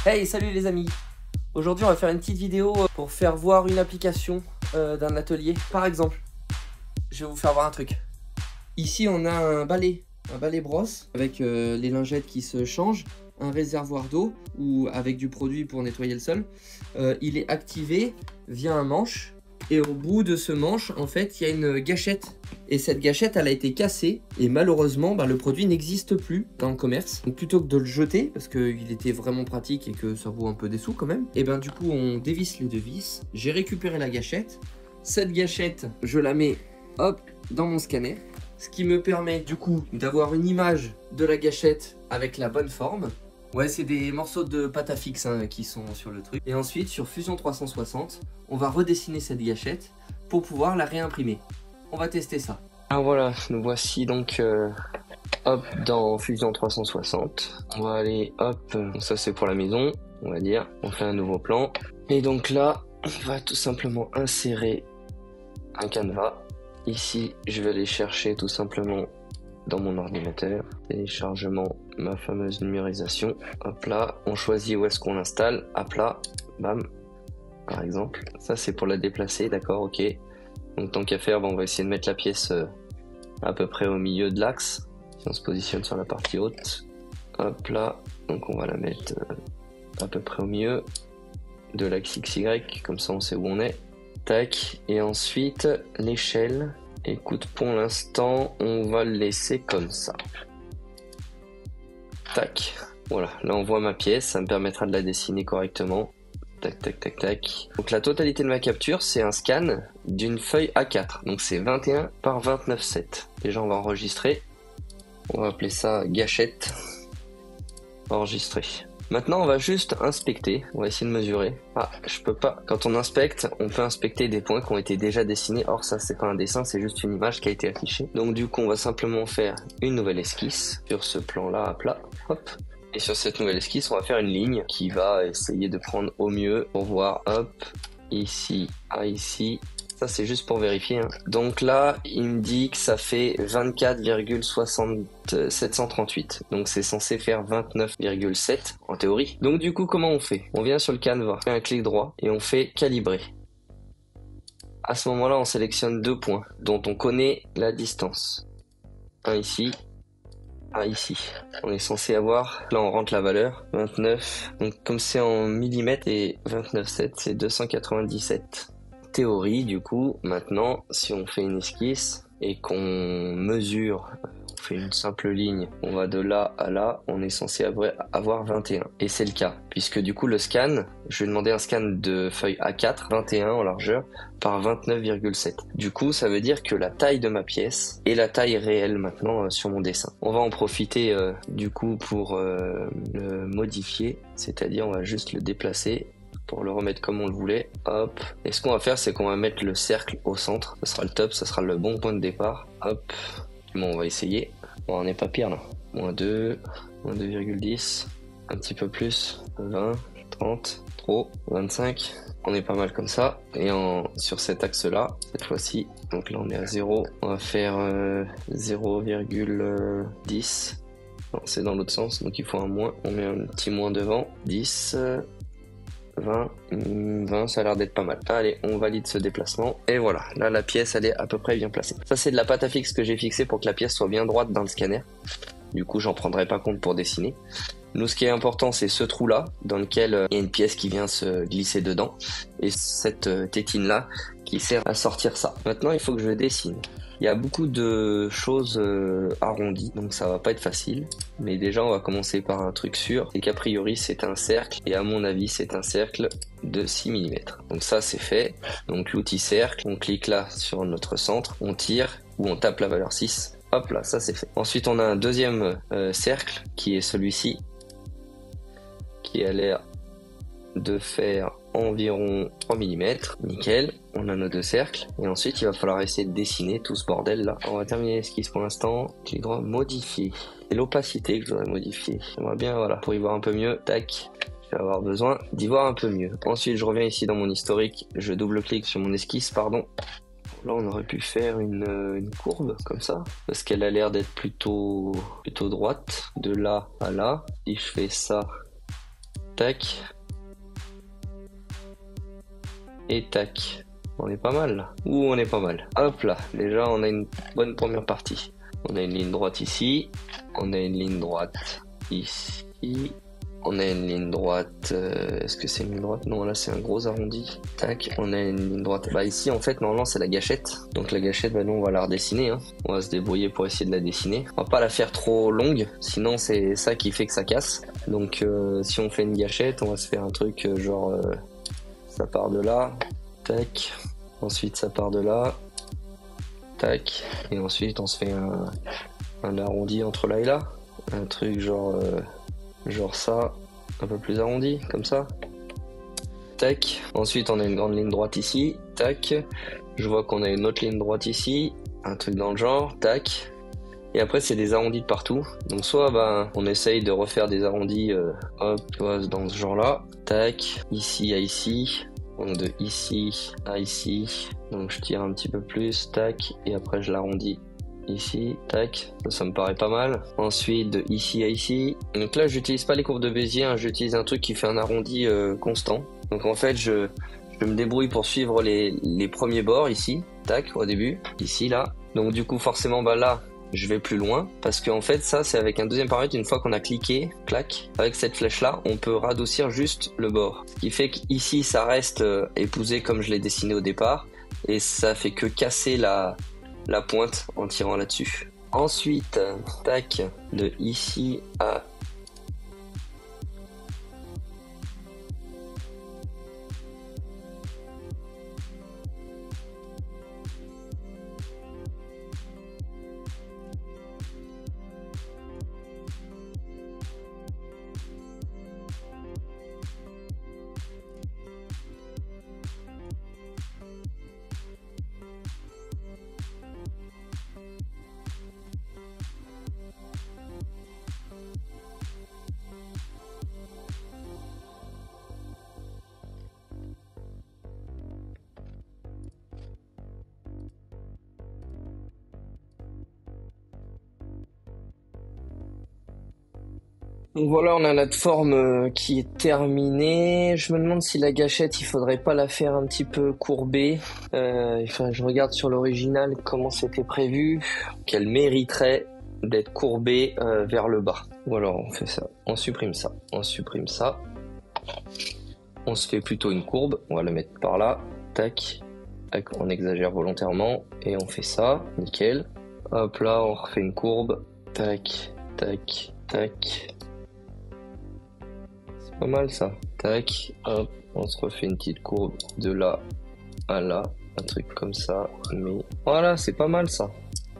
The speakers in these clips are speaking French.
Hey, salut les amis! Aujourd'hui, on va faire une petite vidéo pour faire voir une application d'un atelier. Par exemple, je vais vous faire voir un truc. Ici, on a un balai brosse avec les lingettes qui se changent, un réservoir d'eau ou avec du produit pour nettoyer le sol. Il est activé via un manche et au bout de ce manche, en fait, il y a une gâchette. Et cette gâchette, elle a été cassée et malheureusement, le produit n'existe plus dans le commerce. Donc plutôt que de le jeter, parce qu'il était vraiment pratique et que ça vaut un peu des sous quand même, et du coup, on dévisse les deux vis. J'ai récupéré la gâchette. Cette gâchette, je la mets, hop, dans mon scanner. Ce qui me permet du coup d'avoir une image de la gâchette avec la bonne forme. Ouais, c'est des morceaux de pâte à fixe qui sont sur le truc. Et ensuite, sur Fusion 360, on va redessiner cette gâchette pour pouvoir la réimprimer. On va tester ça. Alors voilà, nous voici donc hop dans Fusion 360. On va aller hop, ça c'est pour la maison, on va dire. On fait un nouveau plan. Et donc là, on va tout simplement insérer un canevas. Ici, je vais aller chercher tout simplement dans mon ordinateur, téléchargement, ma fameuse numérisation. Hop là, on choisit où est-ce qu'on l'installe. À plat, bam, par exemple. Ça c'est pour la déplacer, d'accord, ok. Donc tant qu'à faire, on va essayer de mettre la pièce à peu près au milieu de l'axe. Si on se positionne sur la partie haute, hop là, donc on va la mettre à peu près au milieu de l'axe XY, comme ça on sait où on est. Tac, et ensuite l'échelle. Écoute, pour l'instant, on va le laisser comme ça. Tac, voilà, là on voit ma pièce, ça me permettra de la dessiner correctement. Tac, tac, tac, tac. Donc la totalité de ma capture, c'est un scan d'une feuille A4. Donc c'est 21 par 29,7. Déjà, on va enregistrer. On va appeler ça gâchette. Enregistrer. Maintenant, on va juste inspecter. On va essayer de mesurer. Ah, je peux pas. Quand on inspecte, on peut inspecter des points qui ont été déjà dessinés. Or, ça, c'est pas un dessin, c'est juste une image qui a été affichée. Donc, du coup, on va simplement faire une nouvelle esquisse sur ce plan-là à plat. Hop. Et sur cette nouvelle esquisse, on va faire une ligne qui va essayer de prendre au mieux pour voir, hop, ici, à ici. Ça, c'est juste pour vérifier. Donc là, il me dit que ça fait 24,738. Donc c'est censé faire 29,7 en théorie. Donc du coup, comment on fait? On vient sur le canevas, on fait un clic droit et on fait calibrer. À ce moment-là, on sélectionne deux points dont on connaît la distance. Un ici. Ici, on est censé avoir, là on rentre la valeur, 29, donc comme c'est en millimètres et 29,7 c'est 297. Théorie du coup, maintenant si on fait une esquisse et qu'on mesure, on fait une simple ligne, on va de là à là, on est censé avoir 21. Et c'est le cas, puisque du coup le scan, je vais demander un scan de feuille A4, 21 en largeur, par 29,7. Du coup, ça veut dire que la taille de ma pièce est la taille réelle maintenant sur mon dessin. On va en profiter du coup pour le modifier, c'est-à-dire on va juste le déplacer pour le remettre comme on le voulait. Hop. Et ce qu'on va faire, c'est qu'on va mettre le cercle au centre. Ça sera le top, ça sera le bon point de départ. Hop. Bon, on va essayer. Bon, on n'est pas pire là. Moins 2, moins 2,10, un petit peu plus, 20, 30, trop, 25. On est pas mal comme ça. Et sur cet axe-là, cette fois-ci, donc là on est à 0, on va faire 0,10. Non, c'est dans l'autre sens, donc il faut un moins. On met un petit moins devant. 10, 20, ça a l'air d'être pas mal. Allez, on valide ce déplacement. Et voilà, là la pièce, elle est à peu près bien placée. Ça, c'est de la pâte à fixe que j'ai fixée pour que la pièce soit bien droite dans le scanner. Du coup, j'en prendrai pas compte pour dessiner. Nous, ce qui est important, c'est ce trou-là, dans lequel il y a une pièce qui vient se glisser dedans. Et cette tétine-là, qui sert à sortir ça. Maintenant, il faut que je dessine. Il y a beaucoup de choses arrondies, donc ça va pas être facile. Mais déjà, on va commencer par un truc sûr, c'est qu'a priori, c'est un cercle. Et à mon avis, c'est un cercle de 6 mm. Donc ça, c'est fait. Donc l'outil cercle, on clique là sur notre centre, on tire, ou on tape la valeur 6. Hop là, ça c'est fait. Ensuite, on a un deuxième cercle, qui est celui-ci, qui a l'air de faire environ 3 mm. Nickel, on a nos deux cercles. Et ensuite, il va falloir essayer de dessiner tout ce bordel là. On va terminer l'esquisse pour l'instant. J'ai le droit de modifier. C'est l'opacité que je voudrais modifier. J'aimerais bien, voilà, pour y voir un peu mieux. Tac. Je vais avoir besoin d'y voir un peu mieux. Ensuite, je reviens ici dans mon historique. Je double-clique sur mon esquisse, pardon. Là, on aurait pu faire une courbe comme ça, parce qu'elle a l'air d'être plutôt droite, de là à là. Si je fais ça, tac. Et tac. On est pas mal là. Ouh, on est pas mal. Hop là, déjà on a une bonne première partie. On a une ligne droite ici. On a une ligne droite ici. On a une ligne droite. Est-ce que c'est une ligne droite? Non, là c'est un gros arrondi. Tac, on a une ligne droite. Bah ici en fait normalement c'est la gâchette. Donc la gâchette, bah nous on va la redessiner. Hein. On va se débrouiller pour essayer de la dessiner. On va pas la faire trop longue, sinon c'est ça qui fait que ça casse. Donc si on fait une gâchette, on va se faire un truc genre ça part de là. Tac. Ensuite ça part de là. Tac. Et ensuite on se fait un arrondi entre là et là. Un truc genre ça, un peu plus arrondi, comme ça. Tac. Ensuite, on a une grande ligne droite ici. Tac. Je vois qu'on a une autre ligne droite ici. Un truc dans le genre. Tac. Et après, c'est des arrondis de partout. Donc, soit on essaye de refaire des arrondis hop, tu vois, dans ce genre-là. Tac. Ici à ici. Donc, de ici à ici. Donc, je tire un petit peu plus. Tac. Et après, je l'arrondis. Ici, tac, ça me paraît pas mal. Ensuite, de ici à ici. Donc là, j'utilise pas les courbes de Bézier, hein, j'utilise un truc qui fait un arrondi constant. Donc en fait, je me débrouille pour suivre les premiers bords ici, tac, au début, ici, là. Donc du coup, forcément, là, je vais plus loin. Parce qu'en fait, ça, c'est avec un deuxième paramètre, une fois qu'on a cliqué, clac, avec cette flèche-là, on peut radoucir juste le bord. Ce qui fait qu'ici, ça reste épousé comme je l'ai dessiné au départ. Et ça fait que casser la pointe en tirant là-dessus. Ensuite, tac, de ici à donc voilà, on a notre forme qui est terminée. Je me demande si la gâchette, il faudrait pas la faire un petit peu courbée. Enfin, je regarde sur l'original comment c'était prévu, qu'elle mériterait d'être courbée vers le bas. Ou alors on fait ça, on supprime ça, on supprime ça. On se fait plutôt une courbe, on va la mettre par là, tac. On exagère volontairement et on fait ça, nickel. Hop là, on refait une courbe, tac, tac, tac. Pas mal ça. Tac, hop, on se refait une petite courbe de là à là, un truc comme ça, mais voilà, c'est pas mal ça.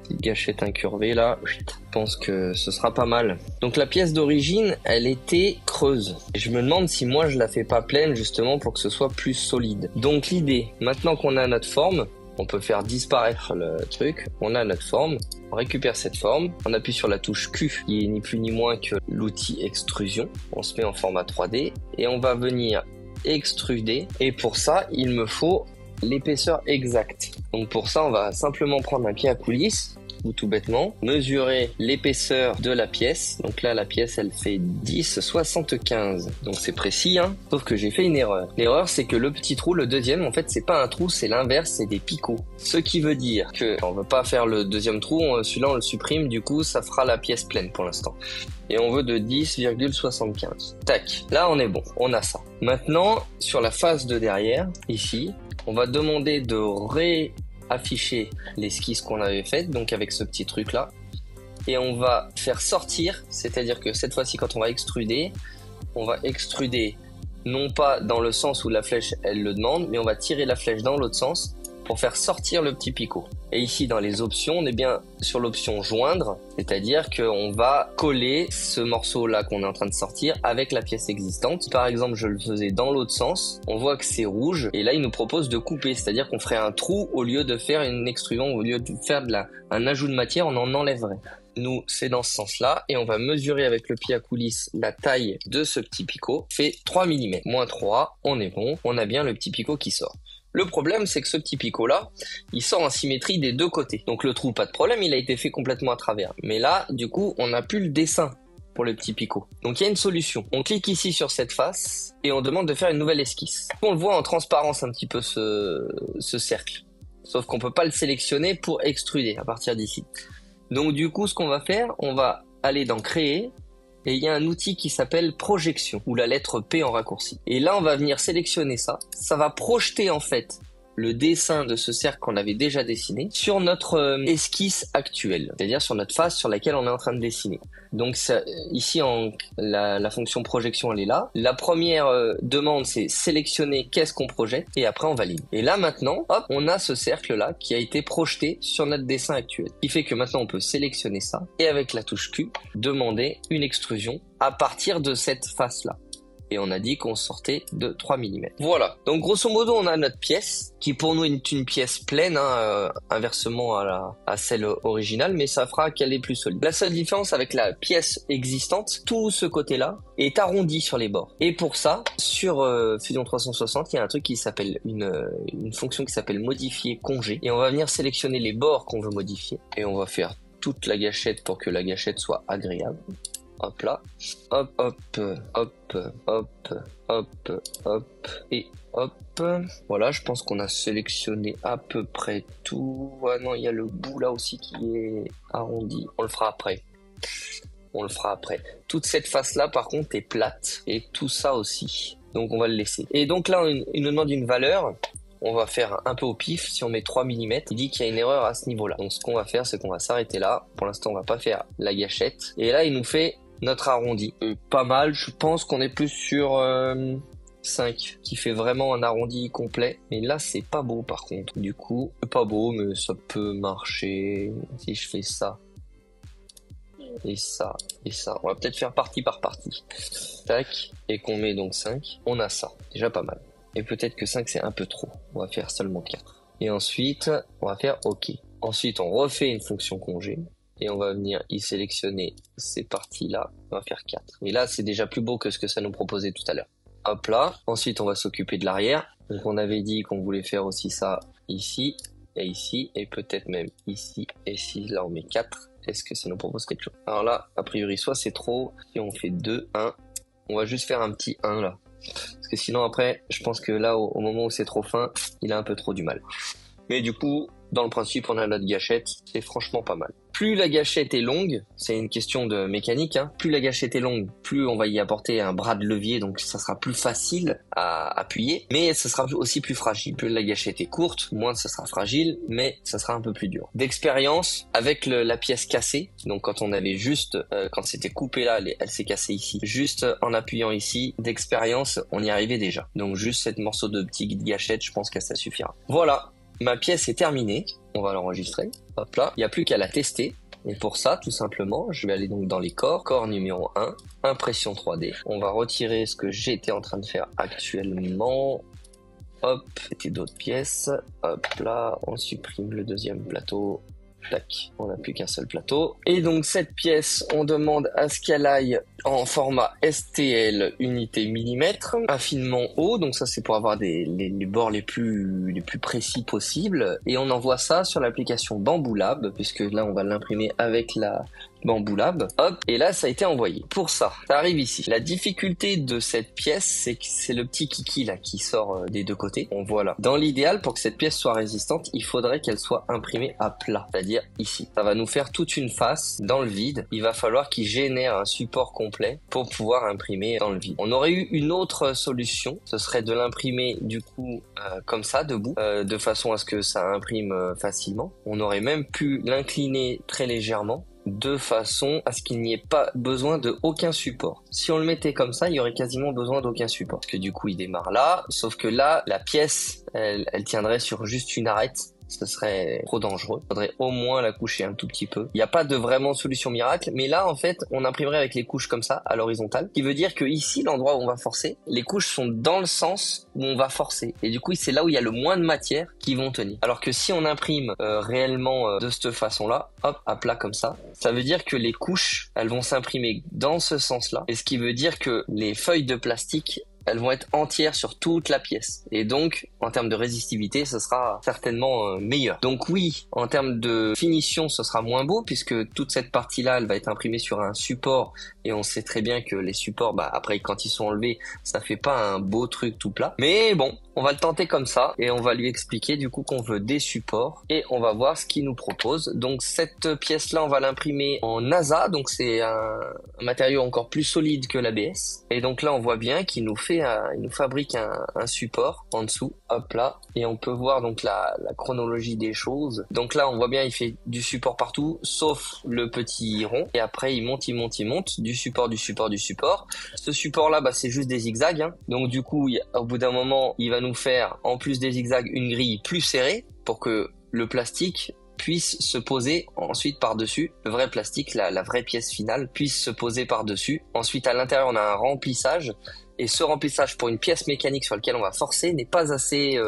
Petite gâchette incurvée là, je pense que ce sera pas mal. Donc la pièce d'origine, elle était creuse. Et je me demande si moi je la fais pas pleine justement pour que ce soit plus solide. Donc l'idée, maintenant qu'on a notre forme, on peut faire disparaître le truc, on a notre forme, on récupère cette forme, on appuie sur la touche Q qui est ni plus ni moins que l'outil extrusion, on se met en format 3D et on va venir extruder et pour ça il me faut l'épaisseur exacte. Donc pour ça on va simplement prendre un pied à coulisse ou tout bêtement mesurer l'épaisseur de la pièce. Donc là la pièce elle fait 10,75, donc c'est précis hein, sauf que j'ai fait une erreur. L'erreur c'est que le petit trou, le deuxième, en fait c'est pas un trou, c'est l'inverse, c'est des picots. Ce qui veut dire que on veut pas faire le deuxième trou, celui-là on le supprime, du coup ça fera la pièce pleine pour l'instant. Et on veut de 10,75. Tac, là on est bon, on a ça. Maintenant sur la face de derrière, ici, on va demander de afficher l'esquisse qu'on avait faite, donc avec ce petit truc là, et on va faire sortir, c'est-à-dire que cette fois-ci quand on va extruder non pas dans le sens où la flèche elle le demande, mais on va tirer la flèche dans l'autre sens pour faire sortir le petit picot. Et ici dans les options, on est bien sur l'option joindre, c'est-à-dire qu'on va coller ce morceau là qu'on est en train de sortir avec la pièce existante. Par exemple, je le faisais dans l'autre sens, on voit que c'est rouge et là il nous propose de couper, c'est-à-dire qu'on ferait un trou au lieu de faire une extrusion, au lieu de faire un ajout de matière, on en enlèverait. Nous, c'est dans ce sens-là et on va mesurer avec le pied à coulisse la taille de ce petit picot. Fait 3 mm. Moins 3, on est bon, on a bien le petit picot qui sort. Le problème, c'est que ce petit picot-là, il sort en symétrie des deux côtés. Donc le trou, pas de problème, il a été fait complètement à travers. Mais là, du coup, on n'a plus le dessin pour les petits picots. Donc il y a une solution. On clique ici sur cette face et on demande de faire une nouvelle esquisse. On le voit en transparence un petit peu ce cercle. Sauf qu'on peut pas le sélectionner pour extruder à partir d'ici. Donc du coup, ce qu'on va faire, on va aller dans créer et il y a un outil qui s'appelle projection ou la lettre P en raccourci. Et là, on va venir sélectionner ça. Ça va projeter en fait le dessin de ce cercle qu'on avait déjà dessiné sur notre esquisse actuelle, c'est-à-dire sur notre face sur laquelle on est en train de dessiner. Donc ça, ici, la fonction projection, elle est là. La première demande, c'est sélectionner qu'est-ce qu'on projette et après on valide. Et là maintenant, hop, on a ce cercle-là qui a été projeté sur notre dessin actuel. Ce qui fait que maintenant on peut sélectionner ça et avec la touche Q, demander une extrusion à partir de cette face-là. Et on a dit qu'on sortait de 3 mm. Voilà, donc grosso modo on a notre pièce qui pour nous est une pièce pleine, inversement à celle originale, mais ça fera qu'elle est plus solide. La seule différence avec la pièce existante, tout ce côté-là est arrondi sur les bords. Et pour ça, sur Fusion 360, il y a un truc qui s'appelle une fonction qui s'appelle modifier congé. Et on va venir sélectionner les bords qu'on veut modifier. Et on va faire toute la gâchette pour que la gâchette soit agréable. Hop là, hop, hop, hop, hop, hop, hop, et hop. Voilà, je pense qu'on a sélectionné à peu près tout. Ah non, il y a le bout là aussi qui est arrondi. On le fera après. On le fera après. Toute cette face-là, par contre, est plate. Et tout ça aussi. Donc, on va le laisser. Et donc là, il nous demande une valeur. On va faire un peu au pif. Si on met 3 mm, il dit qu'il y a une erreur à ce niveau-là. Donc, ce qu'on va faire, c'est qu'on va s'arrêter là. Pour l'instant, on va pas faire la gâchette. Et là, il nous fait notre arrondi. Pas mal, je pense qu'on est plus sur 5, qui fait vraiment un arrondi complet. Mais là, c'est pas beau par contre. Du coup, c'est pas beau, mais ça peut marcher. Si je fais ça, et ça, et ça. On va peut-être faire partie par partie. Tac, et qu'on met donc 5. On a ça, déjà pas mal. Et peut-être que 5, c'est un peu trop. On va faire seulement 4. Et ensuite, on va faire OK. Ensuite, on refait une fonction congé. Et on va venir y sélectionner ces parties-là. On va faire 4. Et là, c'est déjà plus beau que ce que ça nous proposait tout à l'heure. Hop là. Ensuite, on va s'occuper de l'arrière. Donc, on avait dit qu'on voulait faire aussi ça ici et ici. Et peut-être même ici et ici. Là, on met 4. Est-ce que ça nous propose quelque chose? Alors là, a priori, soit c'est trop. Si on fait 2, 1. On va juste faire un petit 1 là. Parce que sinon, après, je pense que là, au moment où c'est trop fin, il a un peu trop du mal. Mais du coup, dans le principe, on a notre gâchette. C'est franchement pas mal. Plus la gâchette est longue, c'est une question de mécanique, plus la gâchette est longue, plus on va y apporter un bras de levier, donc ça sera plus facile à appuyer, mais ça sera aussi plus fragile. Plus la gâchette est courte, moins ça sera fragile, mais ça sera un peu plus dur. D'expérience, avec la pièce cassée, donc quand on avait juste, quand c'était coupé là, elle s'est cassée ici, juste en appuyant ici, d'expérience, on y arrivait déjà. Donc juste cette morceau de petit gâchette, je pense que ça suffira. Voilà. Ma pièce est terminée, on va l'enregistrer, hop là, il n'y a plus qu'à la tester, et pour ça, tout simplement, je vais aller donc dans les corps, corps numéro 1, impression 3D, on va retirer ce que j'étais en train de faire actuellement, hop, c'était d'autres pièces, hop là, on supprime le deuxième plateau, tac, on n'a plus qu'un seul plateau. Et donc cette pièce, on demande à ce qu'elle aille en format STL unité millimètre, affinement haut, donc ça c'est pour avoir les bords les plus précis possibles. Et on envoie ça sur l'application Bamboo Lab, puisque là on va l'imprimer avec la Bamboo Lab. Hop, et là ça a été envoyé. Pour ça, ça arrive ici. La difficulté de cette pièce, c'est que c'est le petit kiki là qui sort des deux côtés. On voit là. Dans l'idéal, pour que cette pièce soit résistante, il faudrait qu'elle soit imprimée à plat, c'est-à-dire ici. Ça va nous faire toute une face dans le vide. Il va falloir qu'il génère un support complet pour pouvoir imprimer dans le vide. On aurait eu une autre solution, ce serait de l'imprimer du coup comme ça, debout, de façon à ce que ça imprime facilement. On aurait même pu l'incliner très légèrement, de façon à ce qu'il n'y ait pas besoin de aucun support. Si on le mettait comme ça, il y aurait quasiment besoin d'aucun support. Parce que du coup, il démarre là, sauf que là, la pièce, elle tiendrait sur juste une arête. Ce serait trop dangereux. Il faudrait au moins la coucher un tout petit peu. Il n'y a pas de vraiment solution miracle, mais là, en fait, on imprimerait avec les couches comme ça, à l'horizontale, qui veut dire que ici, l'endroit où on va forcer, les couches sont dans le sens où on va forcer. Et du coup, c'est là où il y a le moins de matière qui vont tenir. Alors que si on imprime réellement de cette façon-là, hop, à plat comme ça veut dire que les couches, elles vont s'imprimer dans ce sens-là. Et ce qui veut dire que les feuilles de plastique elles vont être entières sur toute la pièce. Et donc, en termes de résistivité, ce sera certainement meilleur. Donc oui, en termes de finition, ce sera moins beau puisque toute cette partie-là, elle va être imprimée sur un support. Et on sait très bien que les supports, après, quand ils sont enlevés, ça fait pas un beau truc tout plat. Mais bon, on va le tenter comme ça et on va lui expliquer du coup qu'on veut des supports et on va voir ce qu'il nous propose. Donc cette pièce-là, on va l'imprimer en ASA, donc c'est un matériau encore plus solide que l'ABS. Et donc là, on voit bien qu'il nous fabrique un support en dessous, hop là, et on peut voir donc la chronologie des choses. Donc là, on voit bien, il fait du support partout, sauf le petit rond. Et après, il monte, du support. Ce support-là, c'est juste des zigzags, hein. Donc du coup, au bout d'un moment, il va nous faire, en plus des zigzags, une grille plus serrée pour que le plastique puisse se poser ensuite par-dessus, le vrai plastique, la vraie pièce finale, puisse se poser par-dessus. Ensuite, à l'intérieur, on a un remplissage. Et ce remplissage pour une pièce mécanique sur laquelle on va forcer n'est pas assez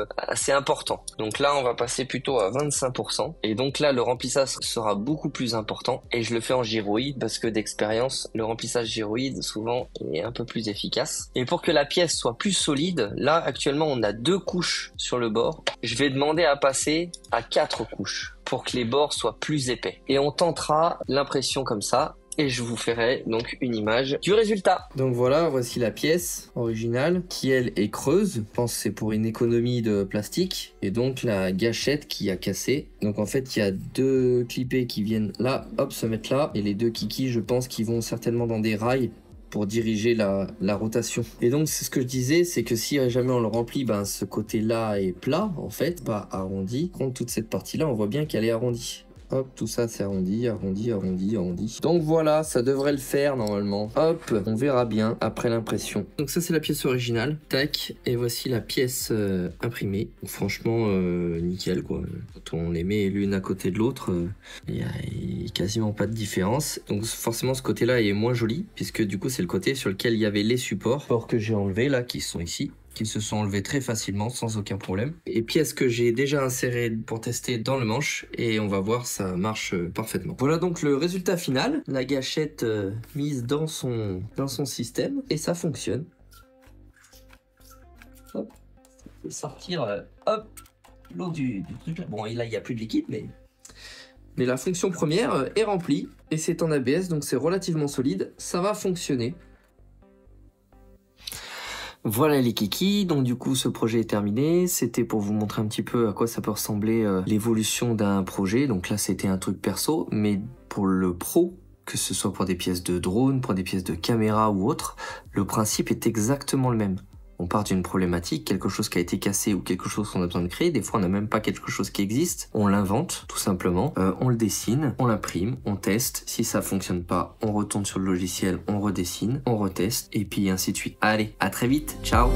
important. Donc là, on va passer plutôt à 25%. Et donc là, le remplissage sera beaucoup plus important. Et je le fais en gyroïde parce que d'expérience, le remplissage gyroïde, souvent, est un peu plus efficace. Et pour que la pièce soit plus solide, là, actuellement, on a 2 couches sur le bord. Je vais demander à passer à 4 couches pour que les bords soient plus épais. Et on tentera l'impression comme ça. Et je vous ferai donc une image du résultat. Donc voilà, voici la pièce originale qui elle est creuse. Je pense que c'est pour une économie de plastique. Et donc la gâchette qui a cassé. Donc en fait il y a 2 clippés qui viennent là, hop, se mettre là. Et les 2 kikis, je pense qu'ils vont certainement dans des rails pour diriger la rotation. Et donc c'est ce que je disais, c'est que si jamais on le remplit, ce côté-là est plat en fait, pas arrondi. Contre toute cette partie-là, on voit bien qu'elle est arrondie. Hop, tout ça c'est arrondi. Donc voilà, ça devrait le faire normalement. Hop, on verra bien après l'impression. Donc ça c'est la pièce originale. Tac, et voici la pièce imprimée. Franchement, nickel quoi. Quand on les met l'une à côté de l'autre, il y a quasiment pas de différence. Donc forcément ce côté-là est moins joli, puisque du coup c'est le côté sur lequel il y avait les supports que j'ai enlevés là, qui sont ici, qui se sont enlevés très facilement sans aucun problème. Et pièces que j'ai déjà insérées pour tester dans le manche et on va voir, ça marche parfaitement. Voilà donc le résultat final, la gâchette mise dans son système et ça fonctionne. Hop, je vais sortir hop l'eau du truc là. Bon, et là il n'y a plus de liquide mais la fonction première est remplie et c'est en ABS donc c'est relativement solide, ça va fonctionner. Voilà les kikis, donc du coup ce projet est terminé, c'était pour vous montrer un petit peu à quoi ça peut ressembler l'évolution d'un projet, donc là c'était un truc perso, mais pour le pro, que ce soit pour des pièces de drone, pour des pièces de caméra ou autre, le principe est exactement le même. On part d'une problématique, quelque chose qui a été cassé ou quelque chose qu'on a besoin de créer. Des fois, on n'a même pas quelque chose qui existe. On l'invente, tout simplement. On le dessine, on l'imprime, on teste. Si ça fonctionne pas, on retourne sur le logiciel, on redessine, on reteste, et puis ainsi de suite. Allez, à très vite. Ciao!